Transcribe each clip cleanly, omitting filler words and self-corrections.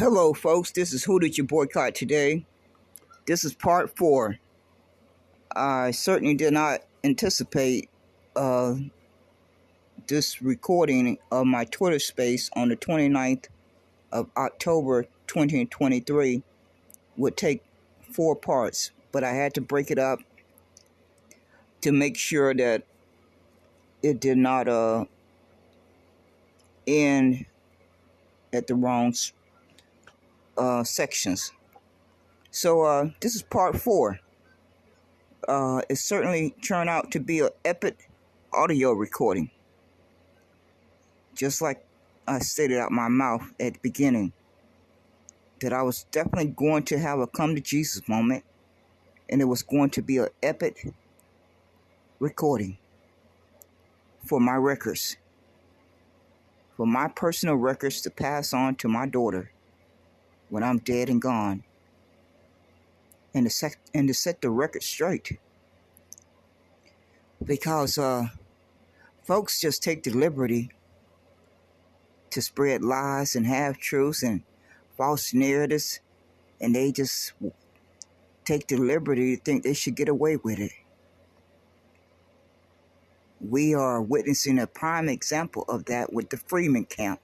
Hello, folks. This is Who Did You Boycott Today? This is part 4. I certainly did not anticipate this recording of my Twitter space on the 29th of October 2023 would take 4 parts, but I had to break it up to make sure that it did not end at the wrong sections. So this is part 4. It certainly turned out to be an epic audio recording. Just like I stated out my mouth at the beginning, that I was definitely going to have a come to Jesus moment, and it was going to be an epic recording for my records, for my personal records to pass on to my daughter when I'm dead and gone, and to set the record straight. Because folks just take the liberty to spread lies and half-truths and false narratives, and they just take the liberty to think they should get away with it. We are witnessing a prime example of that with the Freeman camp.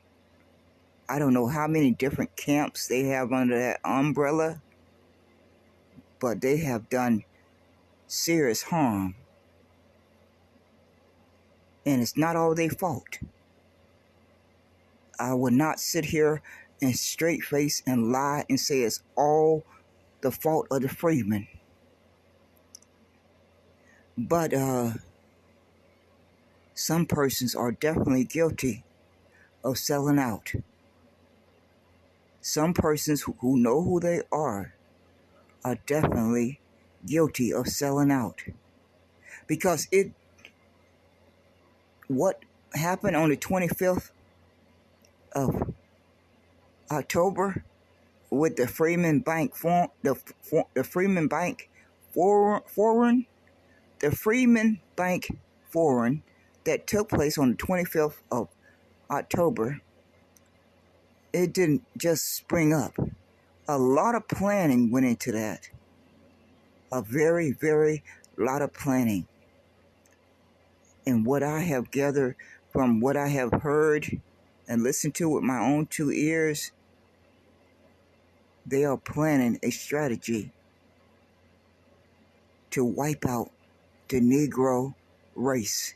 I don't know how many different camps they have under that umbrella, but they have done serious harm. And it's not all their fault. I will not sit here and straight face and lie and say it's all the fault of the Freeman. But some persons are definitely guilty of selling out. Some persons who know who they are definitely guilty of selling out. Because what happened on the 25th of October with the Freeman Bank the Freeman Bank foreign that took place on the 25th of October, it didn't just spring up. A lot of planning went into that. A very, very lot of planning. And what I have gathered from what I have heard and listened to with my own 2 ears, they are planning a strategy to wipe out the Negro race.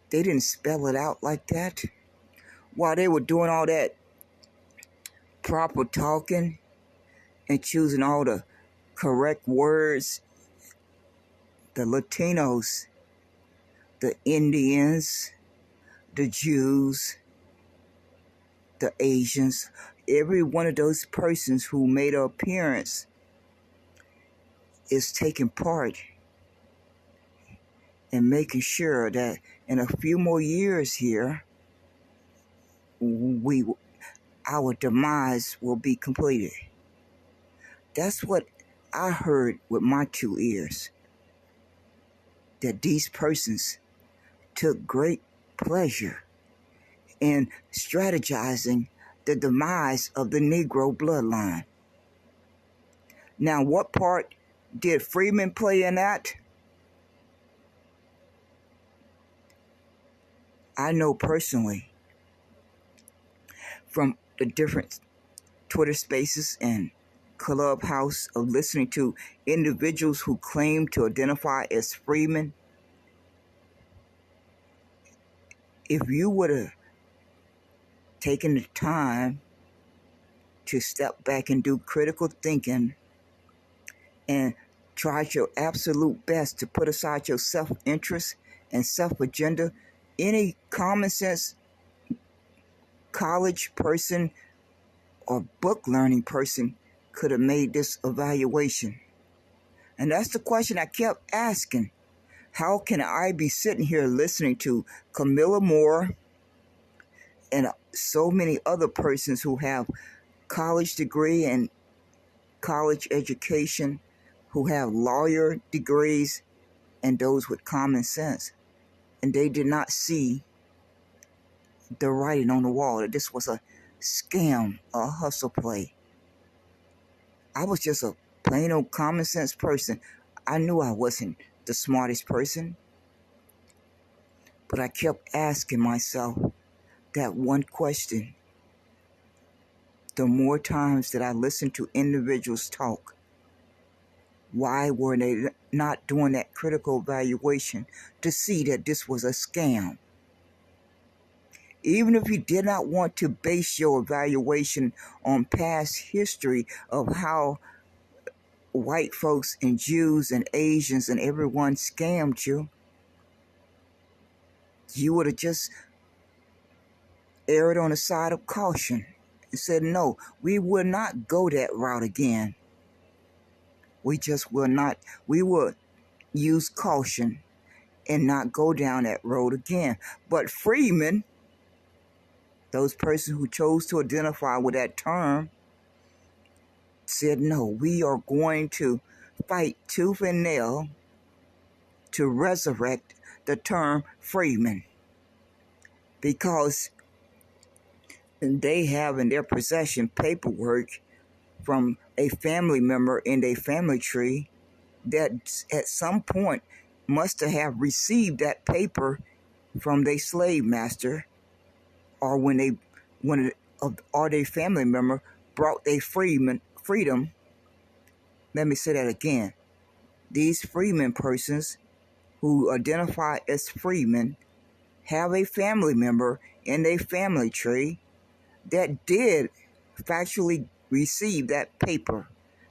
They didn't spell it out like that. While they were doing all that proper talking and choosing all the correct words, the Latinos, the Indians, the Jews, the Asians, every one of those persons who made an appearance is taking part in making sure that in a few more years here, our demise will be completed. That's what I heard with my 2 ears. That these persons took great pleasure in strategizing the demise of the Negro bloodline. Now, what part did Freeman play in that? I know personally from the different Twitter spaces and clubhouse of listening to individuals who claim to identify as Freeman. If you would have taken the time to step back and do critical thinking and tried your absolute best to put aside your self-interest and self-agenda, any common sense college person or book learning person could have made this evaluation. And that's the question I kept asking. How can I be sitting here listening to Camilla Moore and so many other persons who have college degree and college education, who have lawyer degrees, and those with common sense, and they did not see the writing on the wall, that this was a scam or hustle play. I was just a plain old common sense person. I knew I wasn't the smartest person, but I kept asking myself that one question. The more times that I listened to individuals talk, why were they not doing that critical evaluation to see that this was a scam? Even if you did not want to base your evaluation on past history of how white folks and Jews and Asians and everyone scammed you, you would have just erred on the side of caution and said, no, we will not go that route again. We just will not. We will use caution and not go down that road again. But Freeman, those persons who chose to identify with that term, said, no, we are going to fight tooth and nail to resurrect the term Freeman, because they have in their possession paperwork from a family member in their family tree that at some point must have received that paper from their slave master, or when their family member brought their freedom. Let me say that again. These freeman persons who identify as freemen have a family member in their family tree that did factually receive that paper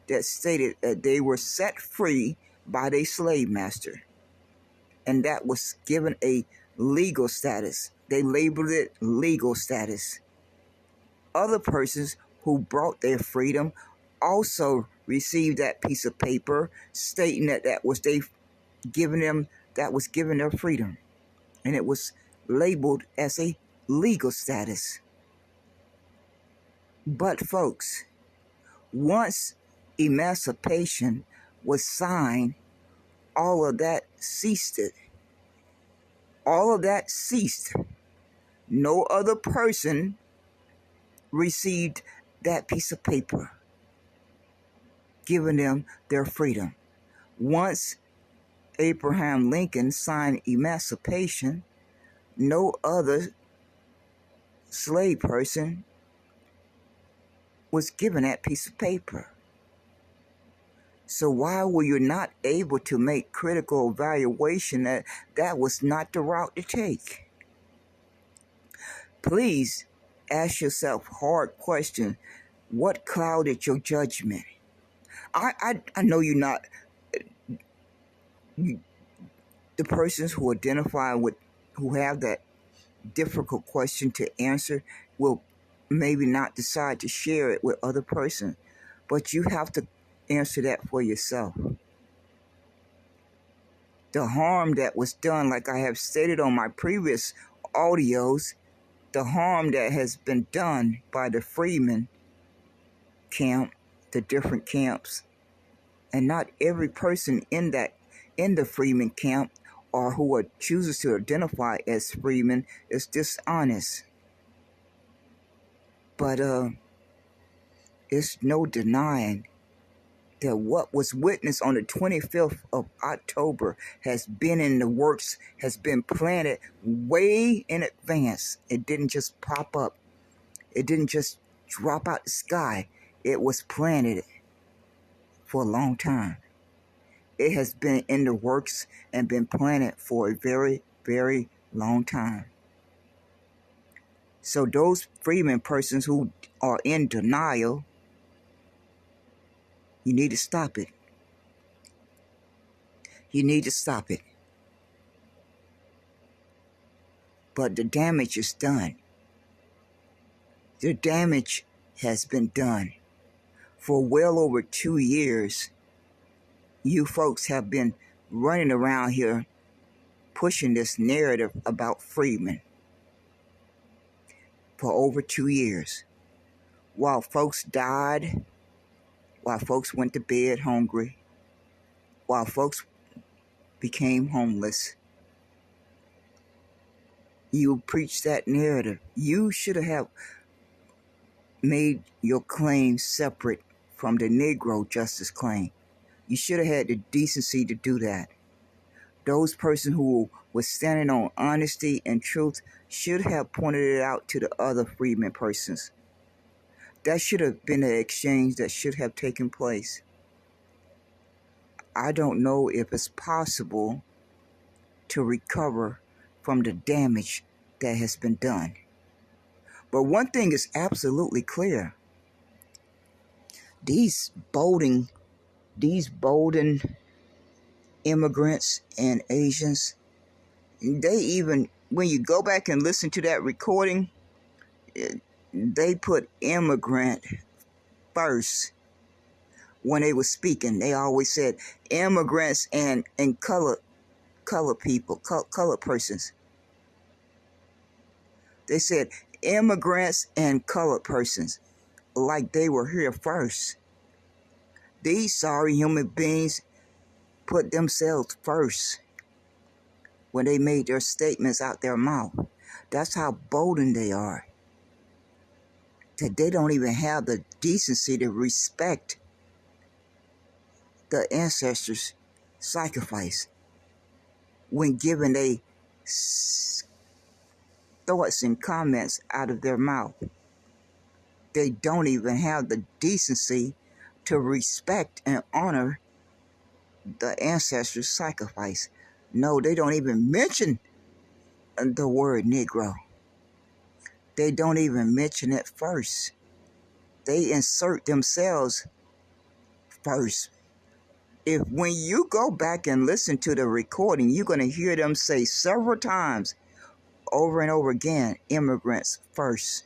that stated that they were set free by their slave master. And that was given a legal status. They labeled it legal status. Other persons who brought their freedom also received that piece of paper stating that was giving their freedom. And it was labeled as a legal status. But folks, once emancipation was signed, all of that ceased. All of that ceased. No other person received that piece of paper giving them their freedom. Once Abraham Lincoln signed emancipation, no other slave person was given that piece of paper. So why were you not able to make critical evaluation that was not the route to take? Please ask yourself hard questions. What clouded your judgment? I know you're not the persons who identify with, who have that difficult question to answer will maybe not decide to share it with other person, but you have to answer that for yourself. The harm that was done, like I have stated on my previous audios, the harm that has been done by the Freeman camp, the different camps, and not every person in the Freeman camp or who chooses to identify as Freeman is dishonest. But it's no denying that what was witnessed on the 25th of October has been in the works, has been planted way in advance. It didn't just pop up. It didn't just drop out the sky. It was planted for a long time. It has been in the works and been planted for a very, very long time. So those Freeman persons who are in denial, you need to stop it. You need to stop it. But the damage is done. The damage has been done. For well over 2 years, you folks have been running around here pushing this narrative about Freeman for over 2 years. While folks died, while folks went to bed hungry, while folks became homeless, you preach that narrative. You should have made your claim separate from the Negro justice claim. You should have had the decency to do that. Those persons who were standing on honesty and truth should have pointed it out to the other freedmen persons. That should have been the exchange that should have taken place. I don't know if it's possible to recover from the damage that has been done. But one thing is absolutely clear. These bolden immigrants and Asians, they even, when you go back and listen to that recording, they put immigrant first when they were speaking. They always said immigrants and colored people, colored persons. They said immigrants and colored persons, like they were here first. These sorry human beings put themselves first when they made their statements out their mouth. That's how bolden they are. That they don't even have the decency to respect the ancestors' sacrifice when giving their thoughts and comments out of their mouth. They don't even have the decency to respect and honor the ancestors' sacrifice. No, they don't even mention the word Negro. They don't even mention it first. They insert themselves first. When you go back and listen to the recording, you're going to hear them say several times over and over again, immigrants first.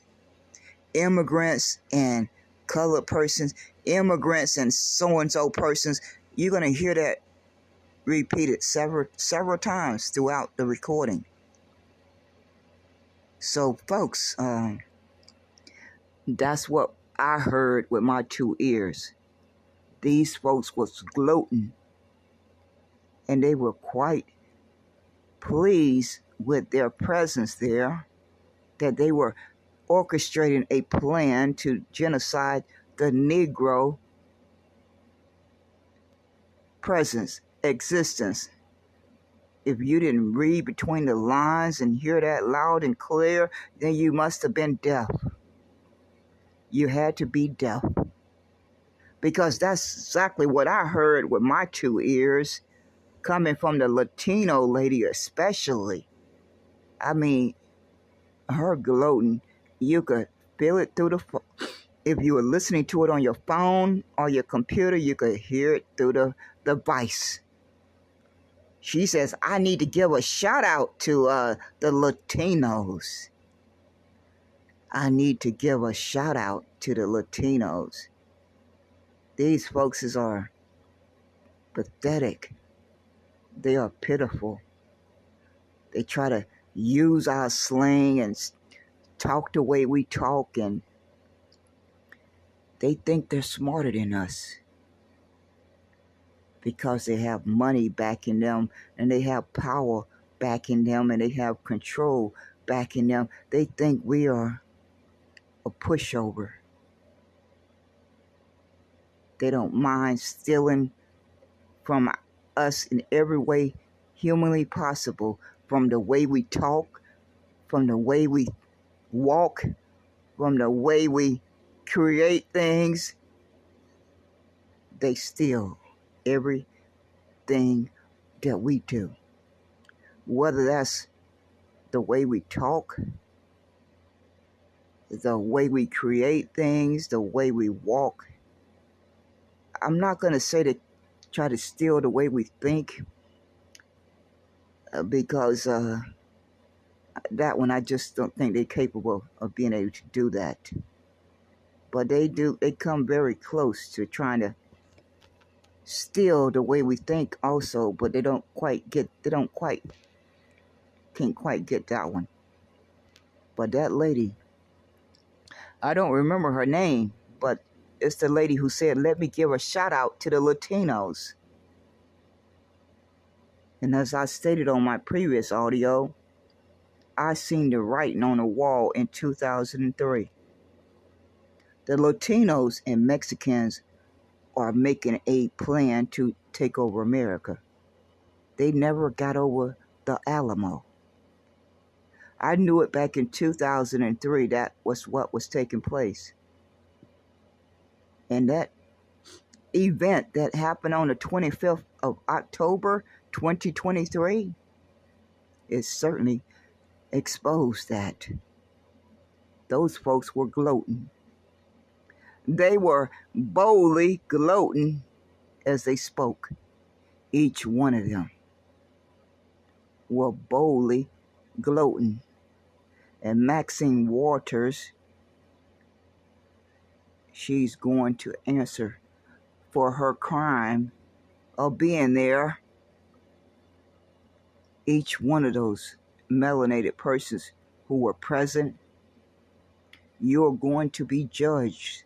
Immigrants and colored persons, immigrants and so-and-so persons. You're going to hear that repeated several times throughout the recording. So, folks, that's what I heard with my 2 ears. These folks was gloating, and they were quite pleased with their presence there, that they were orchestrating a plan to genocide the Negro presence, existence. If you didn't read between the lines and hear that loud and clear, then you must have been deaf. You had to be deaf. Because that's exactly what I heard with my 2 ears, coming from the Latino lady especially. I mean, her gloating, you could feel it through the phone. If you were listening to it on your phone or your computer, you could hear it through the device. She says, I need to give a shout out to the Latinos. I need to give a shout out to the Latinos. These folks are pathetic. They are pitiful. They try to use our slang and talk the way we talk, and they think they're smarter than us because they have money backing them, and they have power backing them, and they have control backing them. They think we are a pushover. They don't mind stealing from us in every way humanly possible, from the way we talk, from the way we walk, from the way we create things. They steal everything that we do. Whether that's the way we talk, the way we create things, the way we walk. I'm not going to say to try to steal the way we think, because that one, I just don't think they're capable of being able to do that. But they do. They come very close to trying to steal the way we think also, but they can't quite get that one. But that lady, I don't remember her name, but it's the lady who said, let me give a shout out to the Latinos. And as I stated on my previous audio, I seen the writing on the wall in 2003. The Latinos and Mexicans are making a plan to take over America. They never got over the Alamo. I knew it back in 2003. That was what was taking place. And that event that happened on the 25th of October 2023, it certainly exposed that. Those folks were gloating. They were boldly gloating as they spoke. Each one of them were boldly gloating. And Maxine Waters, she's going to answer for her crime of being there. Each one of those melanated persons who were present, you're going to be judged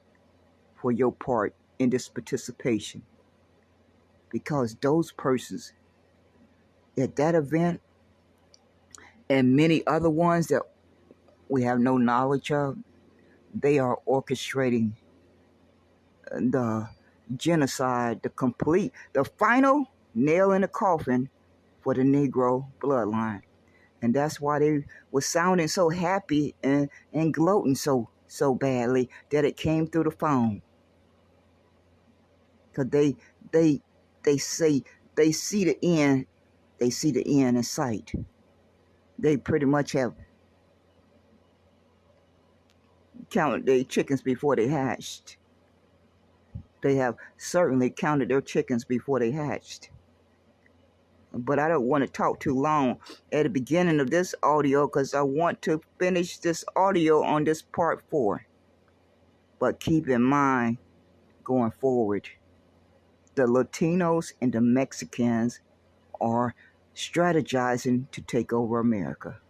for your part in this participation. Because those persons at that event and many other ones that we have no knowledge of, they are orchestrating the genocide, the final nail in the coffin for the Negro bloodline. And that's why they were sounding so happy and gloating so badly that it came through the phone. Because they say they see the end in sight. They pretty much have counted their chickens before they hatched. They have certainly counted their chickens before they hatched. But I don't want to talk too long at the beginning of this audio because I want to finish this audio on this part 4. But keep in mind, going forward, the Latinos and the Mexicans are strategizing to take over America.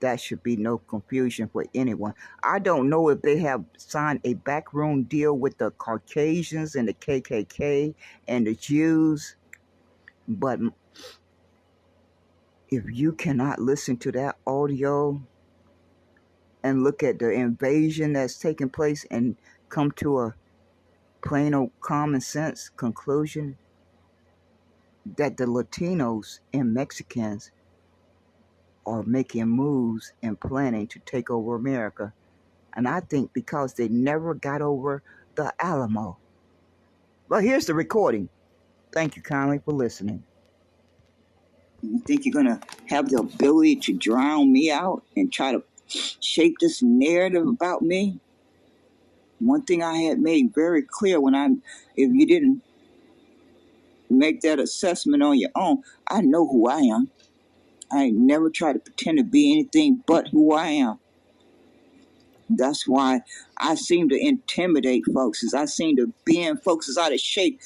That should be no confusion for anyone. I don't know if they have signed a backroom deal with the Caucasians and the KKK and the Jews, but if you cannot listen to that audio and look at the invasion that's taking place and come to a plain old common sense conclusion that the Latinos and Mexicans are making moves and planning to take over America. And I think because they never got over the Alamo. But here's the recording. Thank you kindly for listening. You think you're going to have the ability to drown me out and try to shape this narrative about me? One thing I had made very clear if you didn't make that assessment on your own, I know who I am. I ain't never tried to pretend to be anything but who I am. That's why I seem to intimidate folks. I seem to bend folks out of shape.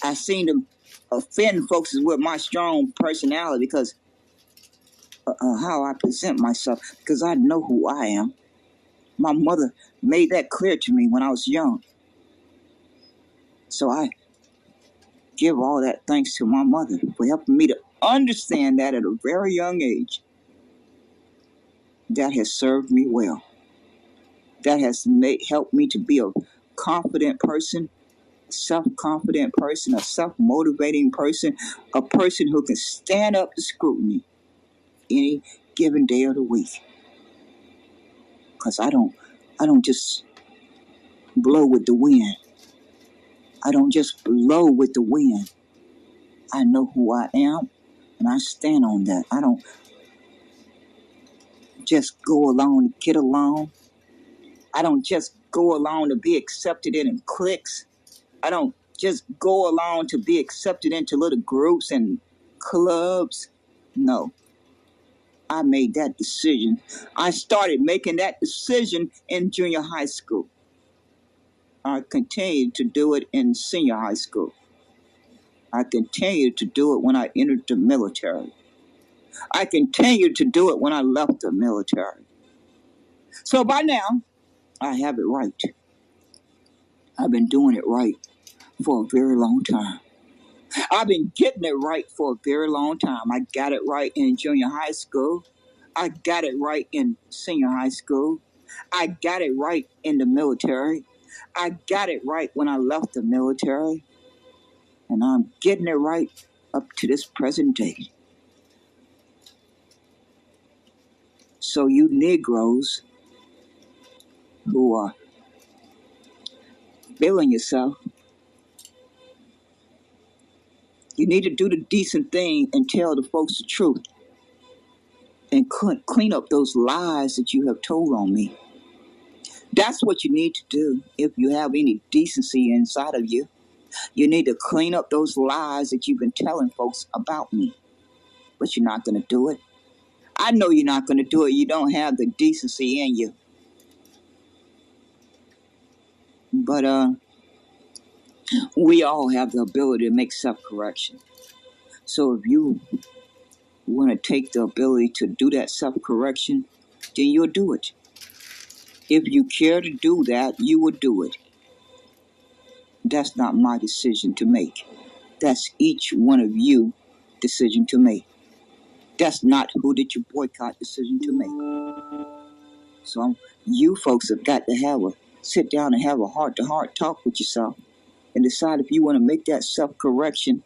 I seem to offend folks with my strong personality because how I present myself, because I know who I am. My mother made that clear to me when I was young. So I give all that thanks to my mother for helping me to understand that at a very young age. That has served me well. That has helped me to be a confident person, self-confident person, a self-motivating person, a person who can stand up to scrutiny any given day of the week. Because I don't just blow with the wind. I don't just blow with the wind. I know who I am, and I stand on that. I don't just go along to get along. I don't just go along to be accepted in cliques. I don't just go along to be accepted into little groups and clubs. No. I made that decision. I started making that decision in junior high school. I continued to do it in senior high school. I continued to do it when I entered the military. I continued to do it when I left the military. So by now, I have it right. I've been doing it right for a very long time. I've been getting it right for a very long time. I got it right in junior high school. I got it right in senior high school. I got it right in the military. I got it right when I left the military. And I'm getting it right up to this present day. So you Negroes who are feeling yourself, you need to do the decent thing and tell the folks the truth and clean up those lies that you have told on me. That's what you need to do if you have any decency inside of you. You need to clean up those lies that you've been telling folks about me. But you're not going to do it. I know you're not going to do it. You don't have the decency in you. But we all have the ability to make self-correction. So if you want to take the ability to do that self-correction, then you'll do it. If you care to do that, you will do it. That's not my decision to make. That's each one of you decision to make. That's not who did you boycott decision to make. So you folks have got to sit down and have a heart-to-heart talk with yourself and decide if you want to make that self-correction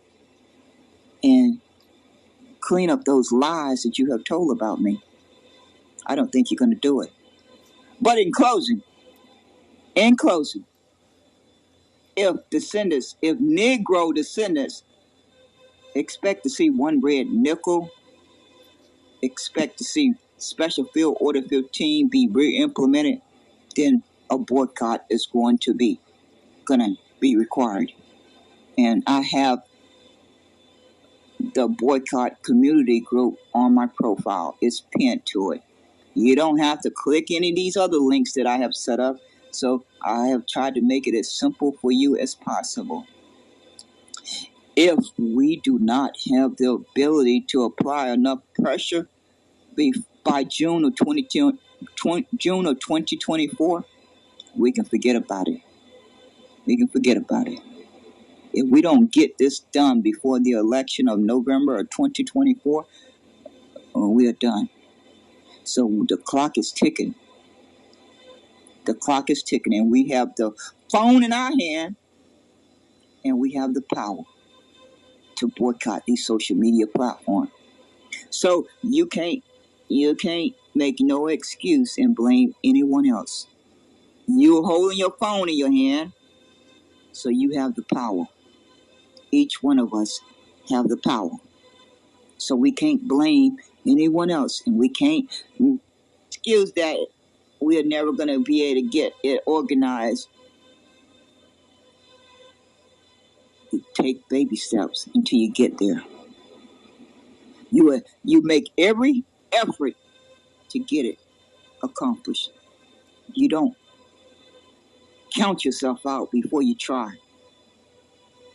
and clean up those lies that you have told about me. I don't think you're going to do it. But in closing, if Negro descendants expect to see one red nickel, expect to see Special Field Order 15 be re-implemented, then a boycott is going to be required. And I have the boycott community group on my profile. It's pinned to it. You don't have to click any of these other links that I have set up. So I have tried to make it as simple for you as possible. If we do not have the ability to apply enough pressure by June of 2024, we can forget about it. If we don't get this done before the election of November of 2024, we are done. So the clock is ticking. And we have the phone in our hand, and we have the power to boycott these social media platforms. So you can't make no excuse and blame anyone else. You're holding your phone in your hand, so you have the power. Each one of us have the power. So we can't blame anyone else, and we can't excuse that we're never going to be able to get it organized. Take baby steps until you get there. You make every effort to get it accomplished. You don't count yourself out before you try.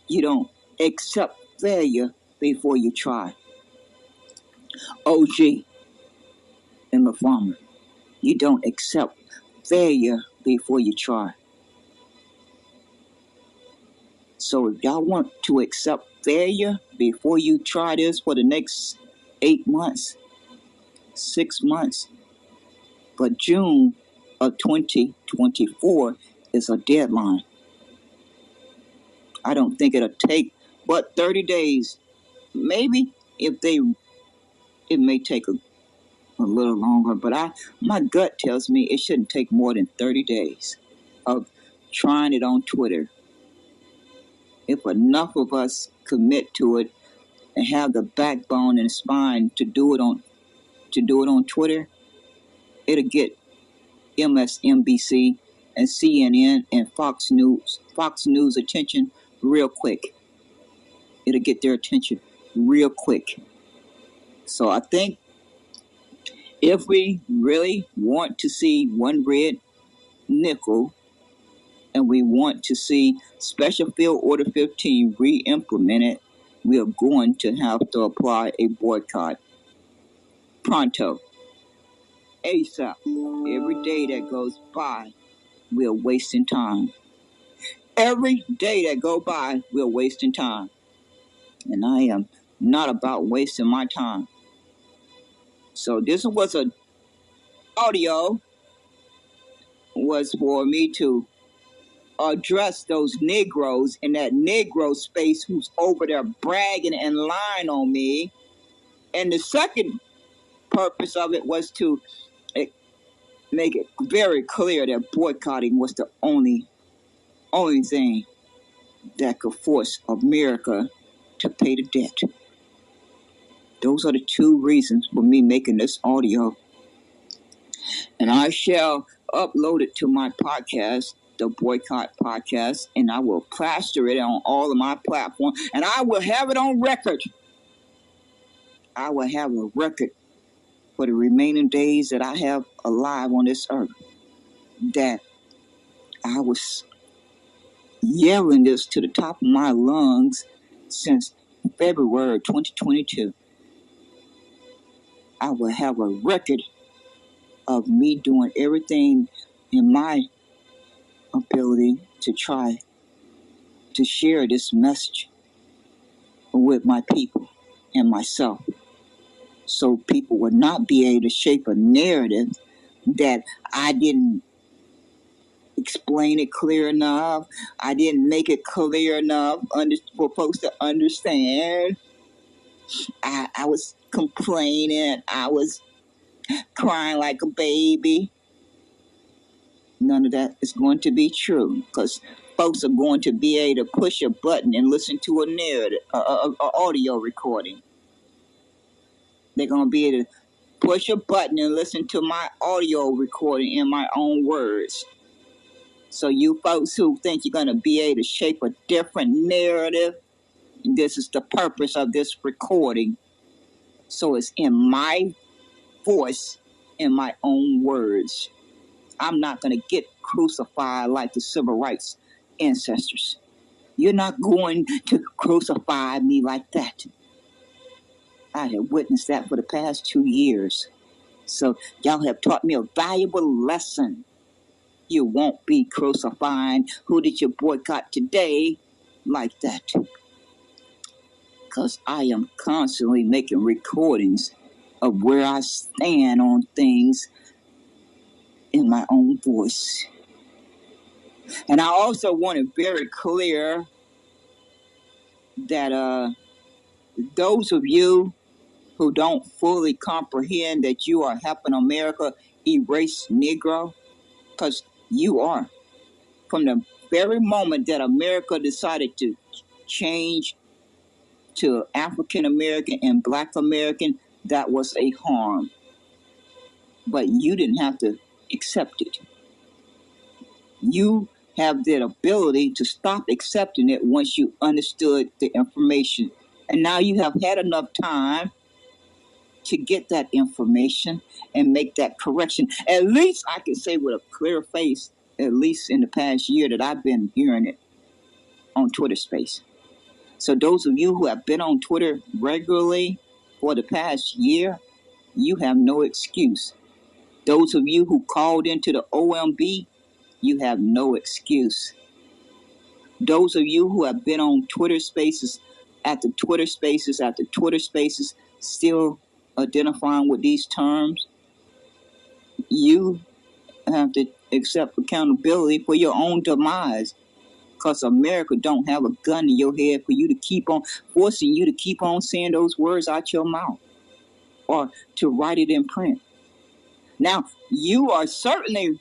You don't accept failure before you try. OG and the farmer. You don't accept failure before you try. So if y'all want to accept failure before you try this for the next 8 months, 6 months, but June of 2024 is a deadline. I don't think it'll take but 30 days. Maybe it may take a little longer, but my gut tells me it shouldn't take more than 30 days of trying it on Twitter. If enough of us commit to it and have the backbone and spine to do it on Twitter, it'll get MSNBC and CNN and Fox News attention real quick. It'll get their attention real quick. So I think if we really want to see one red nickel and we want to see Special Field Order 15 re-implemented, we are going to have to apply a boycott. Pronto. ASAP. Every day that goes by, we're wasting time. Every day that goes by, we're wasting time. And I am not about wasting my time. So this was an audio was for me to address those Negroes in that Negro space who's over there bragging and lying on me. And the second purpose of it was to make it very clear that boycotting was the only thing that could force America to pay the debt. Those are the two reasons for me making this audio. And I shall upload it to my podcast, the Boycott Podcast, and I will plaster it on all of my platforms, and I will have it on record. I will have a record for the remaining days that I have alive on this earth, that I was yelling this to the top of my lungs since February 2022. I will have a record of me doing everything in my ability to try to share this message with my people and myself, so people would not be able to shape a narrative that I didn't explain it clear enough, I didn't make it clear enough for folks to understand. I was complaining, I was crying like a baby. None of that is going to be true, because folks are going to be able to push a button and listen to a narrative, a audio recording. They're going to be able to push a button and listen to my audio recording in my own words. So you folks who think you're going to be able to shape a different narrative, this is the purpose of this recording. So it's in my voice, in my own words. I'm not going to get crucified like the civil rights ancestors. You're not going to crucify me like that. I have witnessed that for the past 2 years. So y'all have taught me a valuable lesson. You won't be crucifying who did you boycott today like that. Because I am constantly making recordings of where I stand on things in my own voice. And I also want it very clear that those of you who don't fully comprehend that you are helping America erase Negro, because you are. From the very moment that America decided to change to African American and Black American, that was a harm. But you didn't have to accept it. You have the ability to stop accepting it once you understood the information. And now you have had enough time to get that information and make that correction. At least I can say with a clear face, at least in the past year that I've been hearing it on Twitter Space. So those of you who have been on Twitter regularly for the past year, you have no excuse. Those of you who called into the OMB, you have no excuse. Those of you who have been on Twitter Spaces after Twitter Spaces after Twitter Spaces, still identifying with these terms, you have to accept accountability for your own demise, because America don't have a gun to your head for you to keep on forcing you to keep on saying those words out your mouth or to write it in print. Now, you certainly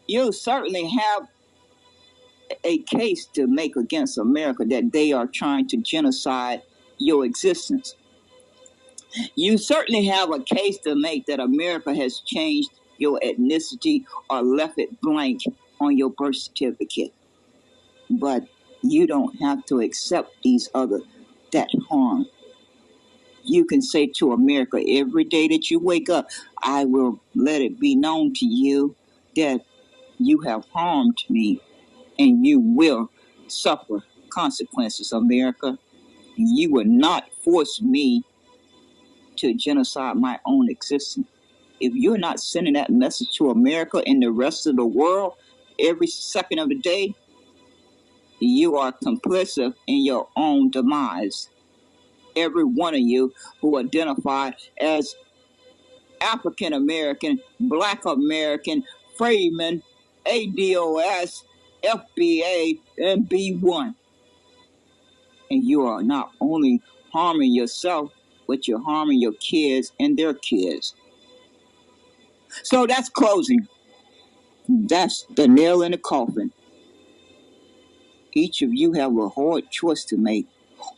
have a case to make against America that they are trying to genocide your existence. You certainly have a case to make that America has changed your ethnicity or left it blank on your birth certificate. But you don't have to accept that harm. You can say to America every day that you wake up, I will let it be known to you that you have harmed me and you will suffer consequences, America. You will not force me to genocide my own existence. If you're not sending that message to America and the rest of the world every second of the day, you are complicit in your own demise. Every one of you who identify as African American, Black American, freedman, ADOS, FBA, and B1. And you are not only harming yourself, but you're harming your kids and their kids. So that's closing. That's the nail in the coffin. Each of you have a hard choice to make.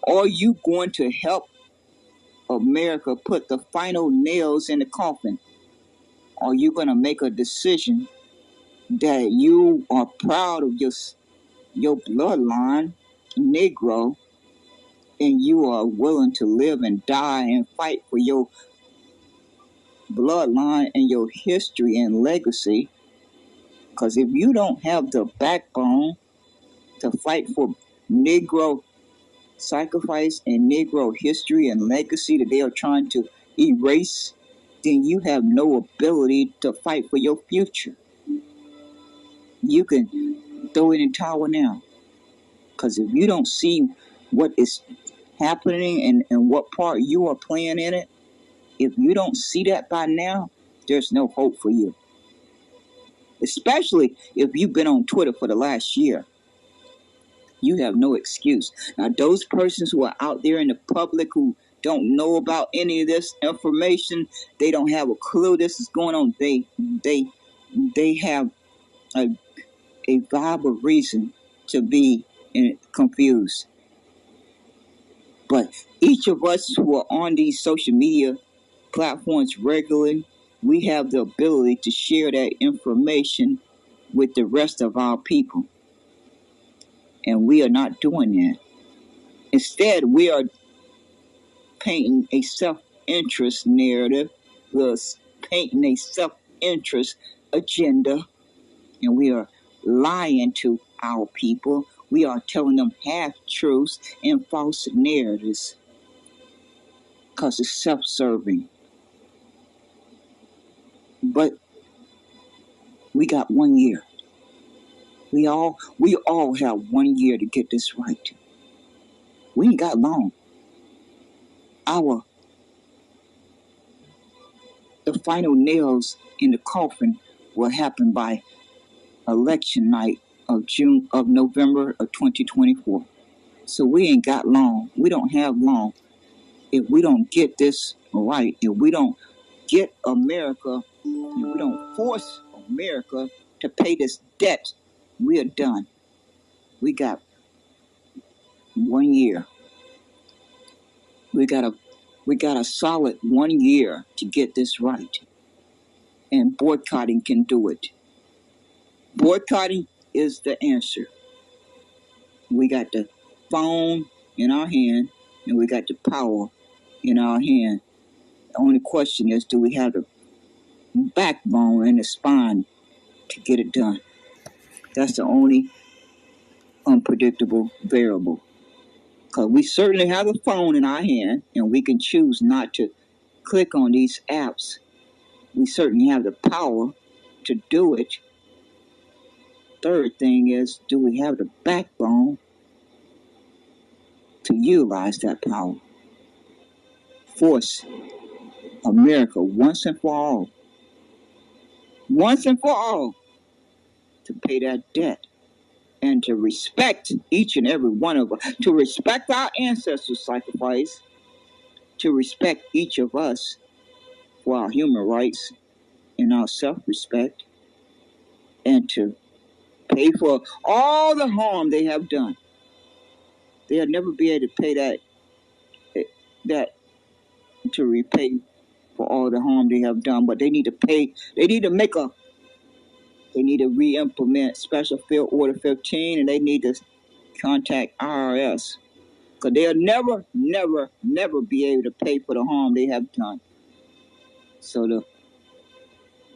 Are you going to help America put the final nails in the coffin? Are you going to make a decision that you are proud of your bloodline, Negro, and you are willing to live and die and fight for your bloodline and your history and legacy? Because if you don't have the backbone to fight for Negro sacrifice and Negro history and legacy that they are trying to erase, then you have no ability to fight for your future. You can throw it in the towel now. Because if you don't see what is happening and what part you are playing in it, if you don't see that by now, there's no hope for you. Especially if you've been on Twitter for the last year. You have no excuse. Now, those persons who are out there in the public who don't know about any of this information, they don't have a clue this is going on. They have a viable reason to be confused. But each of us who are on these social media platforms regularly, we have the ability to share that information with the rest of our people. And we are not doing that. Instead, we are painting a self-interest narrative. We're painting a self-interest agenda. And we are lying to our people. We are telling them half-truths and false narratives. Because it's self-serving. But we got 1 year. We all have 1 year to get this right. We ain't got long. The final nails in the coffin will happen by election night of November of 2024. So we ain't got long. We don't have long. If we don't get this right, if we don't get America, if we don't force America to pay this debt, we are done. We got 1 year. We got a solid 1 year to get this right. And boycotting can do it. Boycotting is the answer. We got the phone in our hand and we got the power in our hand. The only question is, do we have the backbone and the spine to get it done? That's the only unpredictable variable. Because we certainly have a phone in our hand and we can choose not to click on these apps. We certainly have the power to do it. Third thing is, do we have the backbone to utilize that power? Force America once and for all, to pay that debt and to respect each and every one of us, to respect our ancestors' sacrifice, to respect each of us for our human rights and our self-respect, and to pay for all the harm they have done. They'll never be able to pay that to repay for all the harm they have done, but they need to pay. They need to re-implement Special Field Order 15, and they need to contact IRS, because they'll never be able to pay for the harm they have done. So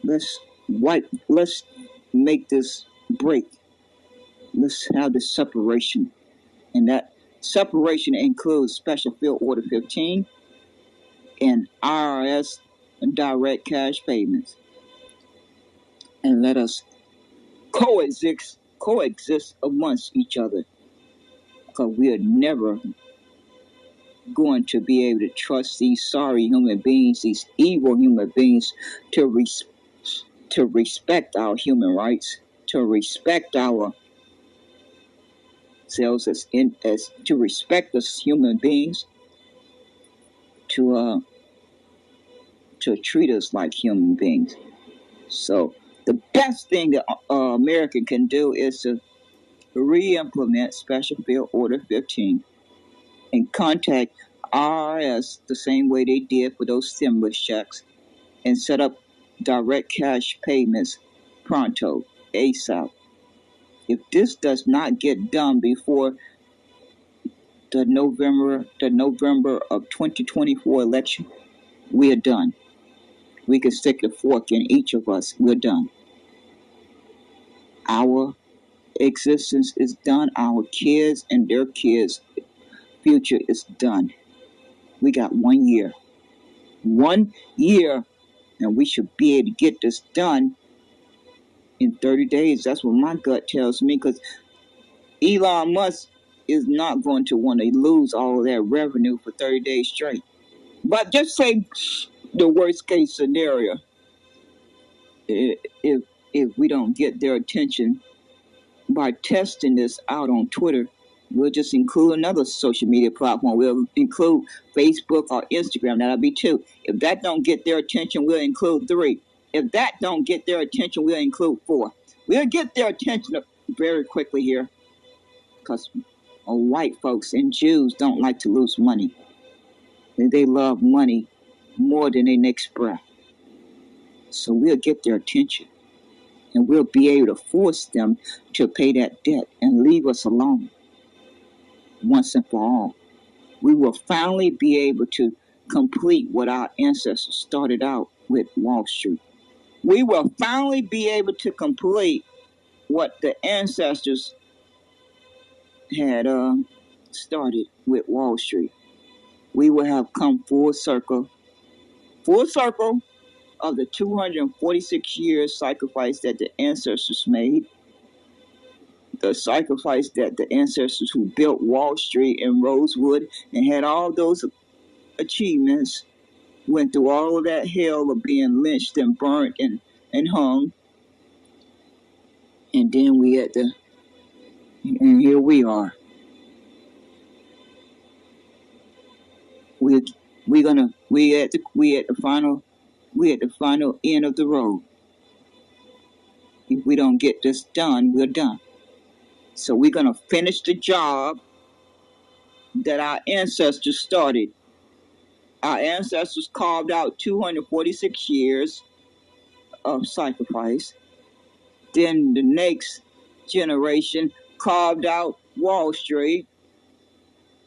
let's make this break. Let's have the separation, and that separation includes Special Field Order 15 and IRS and direct cash payments. And let us coexist amongst each other, because we are never going to be able to trust these sorry human beings, these evil human beings, to respect our human rights, to respect ourselves as to respect us human beings, to treat us like human beings. So the best thing that America can do is to re-implement Special Field Order 15 and contact IRS the same way they did for those stimulus checks and set up direct cash payments pronto, ASAP. If this does not get done before the November of 2024 election, we are done. We can stick the fork in each of us. We're done. Our existence is done. Our kids and their kids' future is done. We got 1 year. 1 year, and we should be able to get this done in 30 days. That's what my gut tells me, because Elon Musk is not going to want to lose all of that revenue for 30 days straight. But just say the worst case scenario, if we don't get their attention by testing this out on Twitter, we'll just include another social media platform. We'll include Facebook or Instagram. That'll be 2. If that don't get their attention, we'll include 3. If that don't get their attention, we'll include 4. We'll get their attention very quickly here, because white folks and Jews don't like to lose money. They love money more than their next breath. So we'll get their attention, and we'll be able to force them to pay that debt and leave us alone once and for all. We will finally be able to complete what our ancestors started out with Wall Street. We will finally be able to complete what the ancestors had started with Wall Street. We will have come full circle of the 246 years sacrifice that the ancestors made, the sacrifice that the ancestors who built Wall Street and Rosewood and had all those achievements went through all of that hell of being lynched and burnt and hung. And then and here we are. We at the final end of the road. If we don't get this done, we're done. So we're gonna finish the job that our ancestors started. Our ancestors carved out 246 years of sacrifice. Then the next generation carved out Wall Street,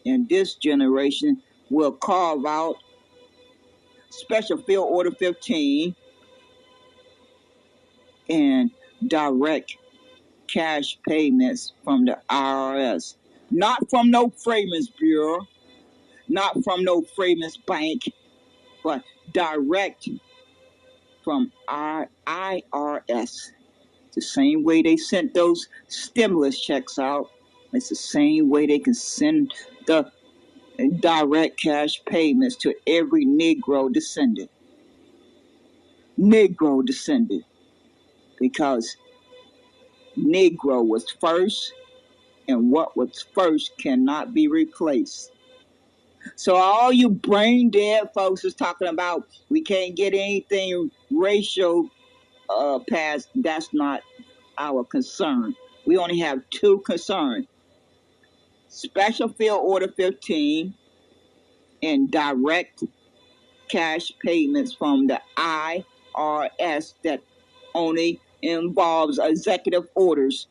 and this generation will carve out Special Field Order 15 and direct cash payments from the IRS. Not from no Freeman's Bureau, not from no Freeman's Bank, but direct from our IRS. The same way they sent those stimulus checks out, it's the same way they can send the direct cash payments to every Negro descendant. Because Negro was first, and what was first cannot be replaced. So all you brain dead folks is talking about we can't get anything racial passed. That's not our concern. We only have 2 concerns: Special Field Order 15 and direct cash payments from the IRS that only involves executive orders.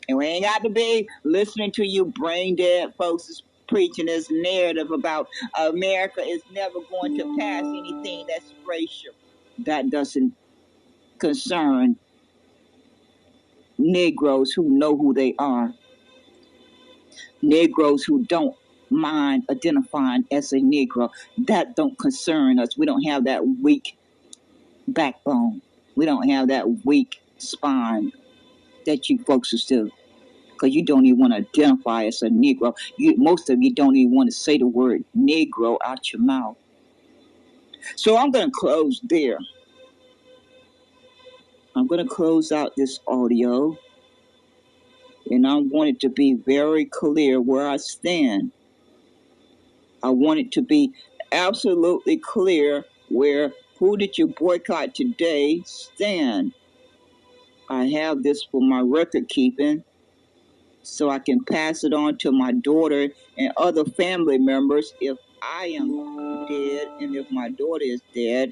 And we ain't got to be listening to you brain dead folks preaching this narrative about America is never going to pass anything that's racial. That doesn't concern Negroes who know who they are. Negroes who don't mind identifying as a Negro. That don't concern us. We don't have that weak backbone. We don't have that weak spine that you folks do. Because you don't even want to identify as a Negro. Most of you don't even want to say the word Negro out your mouth. So I'm going to close there. I'm going to close out this audio, and I want it to be very clear where I stand. I want it to be absolutely clear where Who Did You Boycott Today stand. I have this for my record keeping so I can pass it on to my daughter and other family members if I am dead, and if my daughter is dead,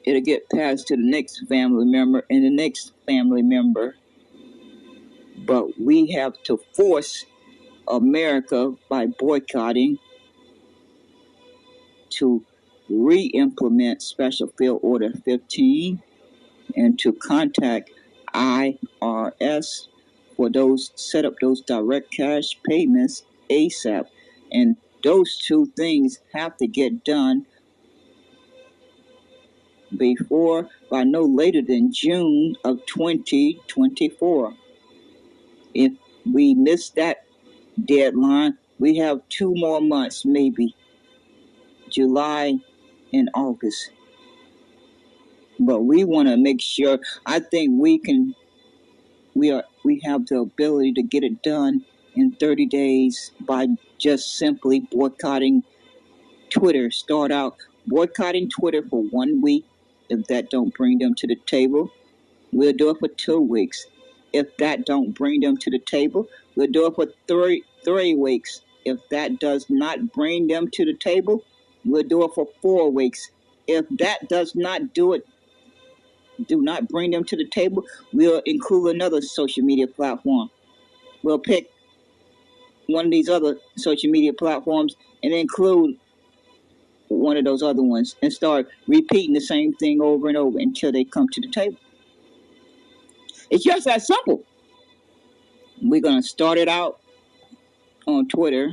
it'll get passed to the next family member and the next family member. But we have to force America by boycotting to re-implement Special Field Order 15 and to contact IRS for those, set up those direct cash payments ASAP. And those two things have to get done by no later than June of 2024. If we miss that deadline, we have 2 more months, maybe July and August. But we want to make sure, I think we have the ability to get it done in 30 days by just simply boycotting Twitter. Start out boycotting Twitter for 1 week. If that don't bring them to the table, we'll do it for 2 weeks. If that don't bring them to the table, we'll do it for 3 weeks. If that does not bring them to the table, we'll do it for 4 weeks. If that does not do not bring them to the table, we'll include another social media platform. We'll pick one of these other social media platforms and include one of those other ones and start repeating the same thing over and over until they come to the table. It's just that simple. We're going to start it out on Twitter.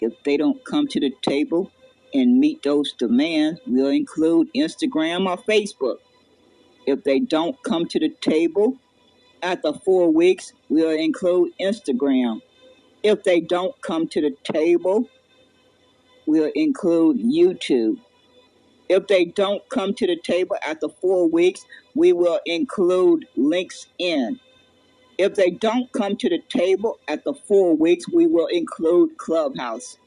If they don't come to the table and meet those demands, we'll include Instagram or Facebook. If they don't come to the table after 4 weeks, we'll include Instagram. If they don't come to the table, we'll include YouTube. If they don't come to the table after 4 weeks, we will include LinkedIn. If they don't come to the table after 4 weeks, we will include Clubhouse.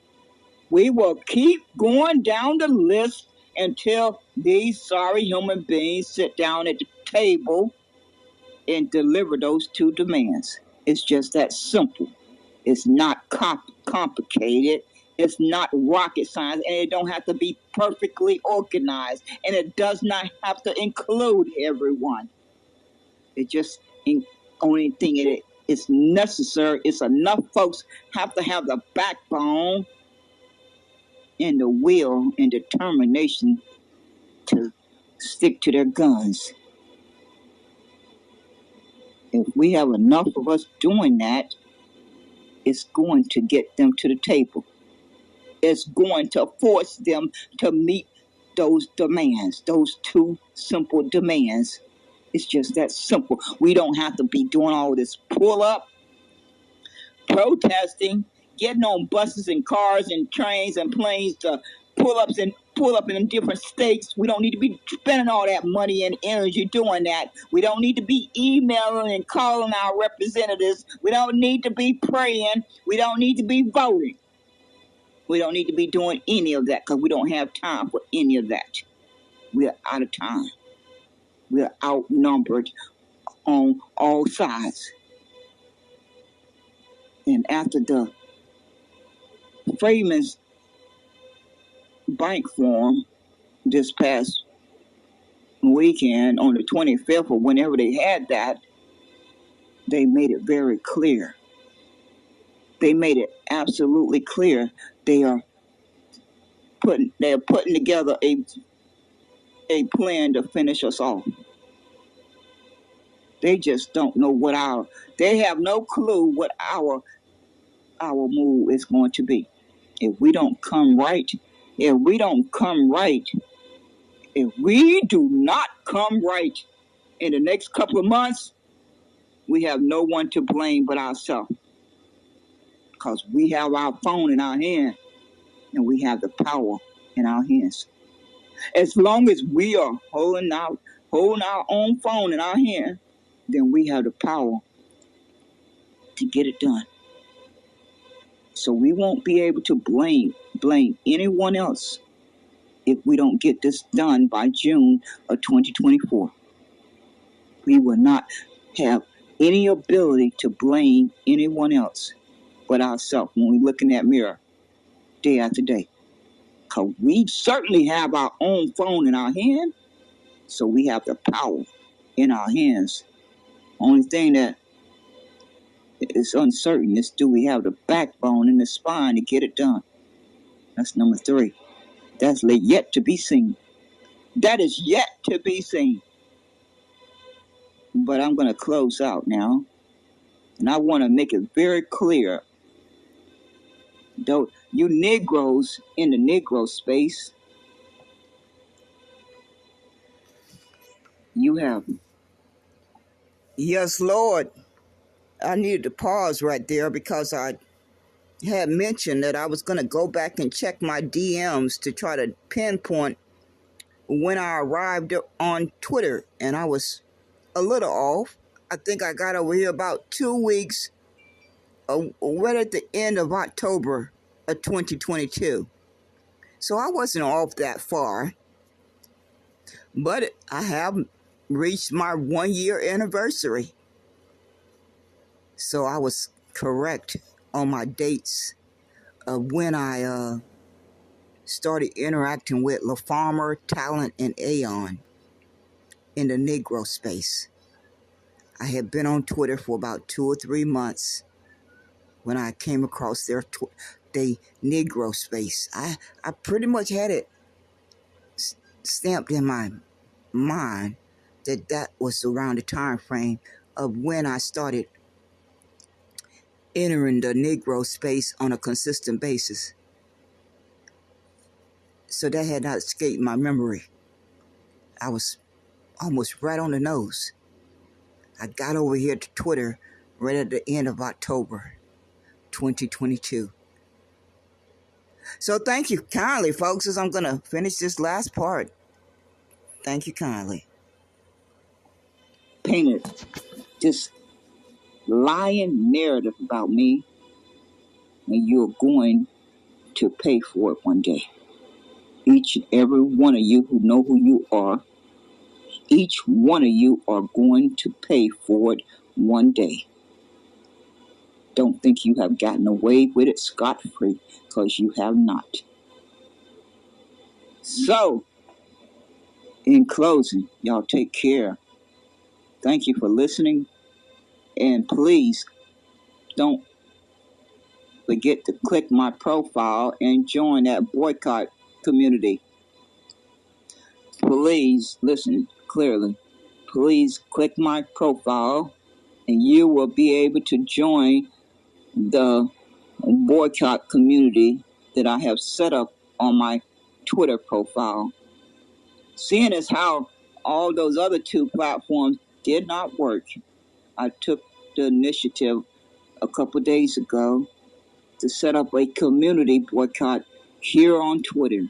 We will keep going down the list until these sorry human beings sit down at the table and deliver those 2 demands. It's just that simple. It's not complicated. It's not rocket science, and it don't have to be perfectly organized, and it does not have to include everyone. It just only thing it is necessary. It's enough folks have to have the backbone and the will and determination to stick to their guns. If we have enough of us doing that, it's going to get them to the table. It's going to force them to meet those demands, those 2 simple demands. It's just that simple. We don't have to be doing all this pull-up, protesting, getting on buses and cars and trains and planes to pull up in different states. We don't need to be spending all that money and energy doing that. We don't need to be emailing and calling our representatives. We don't need to be praying. We don't need to be voting. We don't need to be doing any of that because we don't have time for any of that. We're out of time. We're outnumbered on all sides. And after the Freeman's Bank Forum this past weekend on the 25th or whenever they had that, they made it very clear. They made it absolutely clear they are putting together a plan to finish us off. They just don't know they have no clue what our move is going to be. If we don't come right, if we do not come right in the next couple of months, we have no one to blame but ourselves. Because we have our phone in our hand and we have the power in our hands. As long as we are holding out holding our own phone in our hand, then we have the power to get it done. So we won't be able to blame anyone else if we don't get this done by June of 2024. We will not have any ability to blame anyone else but ourselves when we look in that mirror day after day. Because we certainly have our own phone in our hand, so we have the power in our hands. Only thing that is uncertain is, do we have the backbone and the spine to get it done? That's number 3. That's yet to be seen. That is yet to be seen. But I'm going to close out now. And I want to make it very clear, though, you Negroes in the Negro space, you have. Yes, Lord. I needed to pause right there because I had mentioned that I was going to go back and check my DMs to try to pinpoint when I arrived on Twitter, and I was a little off. I think I got over here about 2 weeks, right at the end of October of 2022. So I wasn't off that far, but I have reached my 1-year anniversary. So I was correct on my dates of when I started interacting with La Farmer, Talent, and Aeon in the Negro space. I had been on Twitter for about 2 or 3 months when I came across the Negro space. I pretty much had it stamped in my mind that was around the time frame of when I started entering the Negro space on a consistent basis. So that had not escaped my memory. I was almost right on the nose. I got over here to Twitter right at the end of October 2022. So thank you kindly, folks, as I'm going to finish this last part. Thank you kindly. Painted this lying narrative about me, and you're going to pay for it one day. Each and every one of you who know who you are, each one of you are going to pay for it one day. Don't think you have gotten away with it scot-free, because you have not. So, in closing, y'all take care. Thank you for listening. And please don't forget to click my profile and join that Boycott community. Please listen clearly. Please click my profile and you will be able to join the Boycott community that I have set up on my Twitter profile. Seeing as how all those other 2 platforms did not work, I took the initiative a couple days ago to set up a community boycott here on Twitter.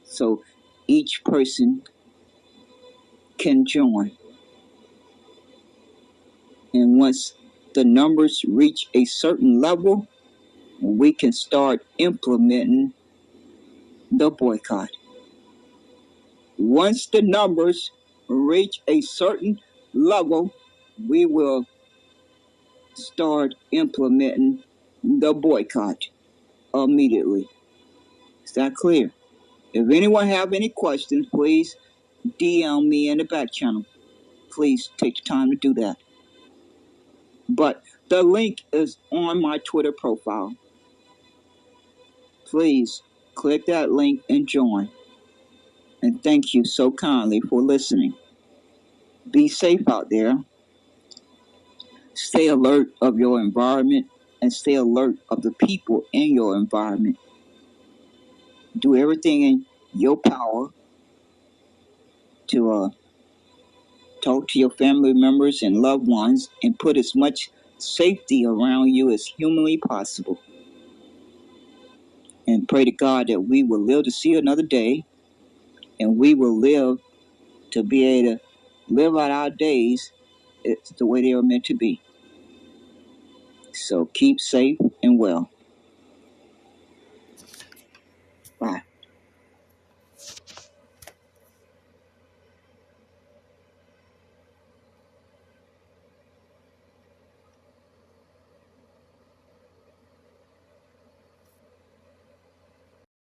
So each person can join. And once the numbers reach a certain level, we can start implementing the boycott. Once the numbers reach a certain level, we will start implementing the boycott immediately. Is that clear? If anyone have any questions, please DM me in the back channel. Please take the time to do that. But the link is on my Twitter profile. Please click that link and join. And thank you so kindly for listening. Be safe out there. Stay alert of your environment and stay alert of the people in your environment. Do everything in your power to talk to your family members and loved ones and put as much safety around you as humanly possible. And pray to God that we will live to see another day and we will live to be able to live out our days it's the way they were meant to be. So keep safe and well.